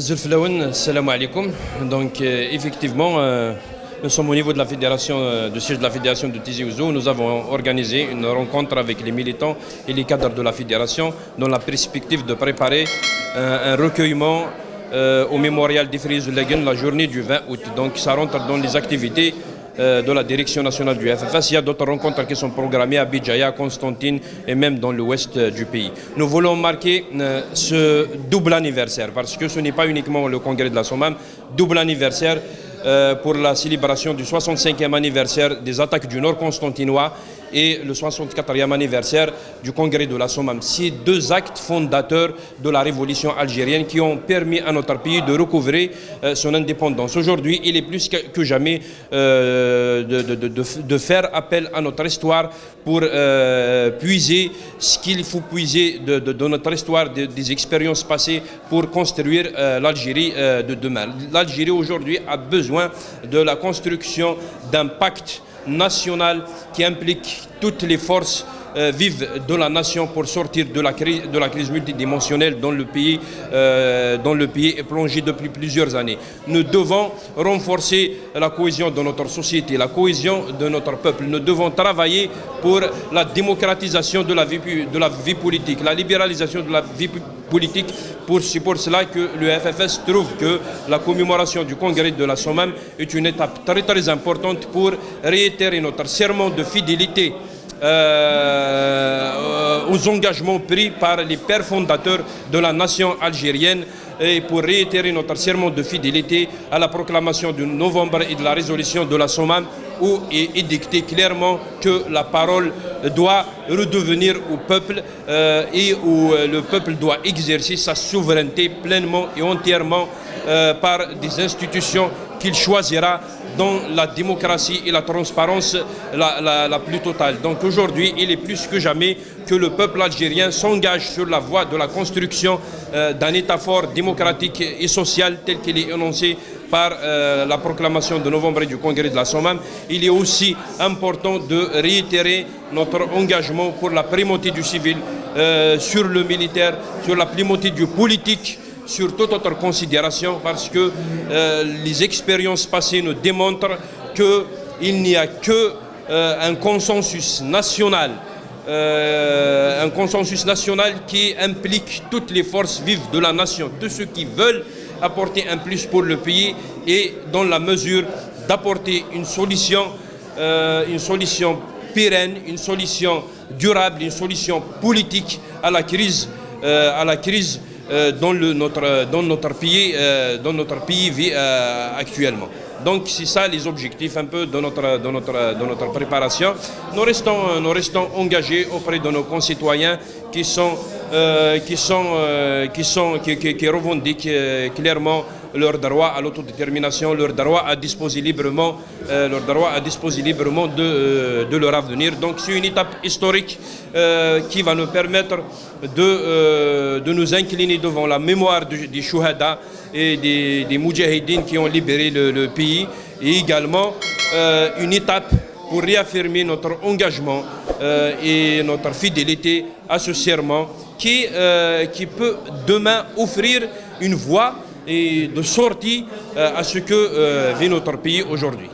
Zulflaouen, salam alaikum. Donc, effectivement, nous sommes au niveau de la fédération, du siège de la fédération de Tizi Ouzou. Nous avons organisé une rencontre avec les militants et les cadres de la fédération dans la perspective de préparer un recueillement au mémorial d'Ifri Zulegen la journée du 20 août. Donc, ça rentre dans les activités de la direction nationale du FFS. Il y a d'autres rencontres qui sont programmées à Bidjaya, Constantine et même dans l'ouest du pays. Nous voulons marquer ce double anniversaire parce que ce n'est pas uniquement le congrès de la Sommam, double anniversaire pour la célébration du 65e anniversaire des attaques du Nord constantinois et le 64e anniversaire du congrès de la Sommam. C'est deux actes fondateurs de la révolution algérienne qui ont permis à notre pays de recouvrer son indépendance. Aujourd'hui, il est plus que jamais de faire appel à notre histoire pour puiser ce qu'il faut puiser de notre histoire, des expériences passées pour construire l'Algérie de demain. L'Algérie aujourd'hui a besoin de la construction d'un pacte national qui implique toutes les forces vives de la nation pour sortir de la crise multidimensionnelle dont le pays est plongé depuis plusieurs années. Nous devons renforcer la cohésion de notre société, la cohésion de notre peuple. Nous devons travailler pour la démocratisation de la vie politique, la libéralisation de la vie politique. C'est pour cela que le FFS trouve que la commémoration du congrès de la Sommam est une étape très très importante pour réitérer notre serment de fidélité aux engagements pris par les pères fondateurs de la nation algérienne et pour réitérer notre serment de fidélité à la proclamation du novembre et de la résolution de la Sommam où est édicté clairement que la parole doit redevenir au peuple et où le peuple doit exercer sa souveraineté pleinement et entièrement par des institutions qu'il choisira dans la démocratie et la transparence la plus totale. Donc aujourd'hui, il est plus que jamais que le peuple algérien s'engage sur la voie de la construction d'un État fort, démocratique et social tel qu'il est énoncé par la proclamation de novembre du congrès de la Sommam. Il est aussi important de réitérer notre engagement pour la primauté du civil sur le militaire, sur la primauté du politique, sur toute autre considération, parce que les expériences passées nous démontrent qu'il n'y a qu'un consensus national, qui implique toutes les forces vives de la nation, tous ceux qui veulent apporter un plus pour le pays et dans la mesure d'apporter une solution pérenne, une solution durable, une solution politique à la crise dont notre pays vit actuellement. Donc c'est ça les objectifs un peu de notre préparation. Nous restons engagés auprès de nos concitoyens qui revendiquent clairement leur droit à l'autodétermination, leur droit à disposer librement de leur avenir. Donc c'est une étape historique qui va nous permettre de nous incliner devant la mémoire des Chouhada et des Moudjahidines qui ont libéré le pays, et également une étape pour réaffirmer notre engagement et notre fidélité à ce serment qui peut demain offrir une voie et de sortie à ce que vit notre pays aujourd'hui.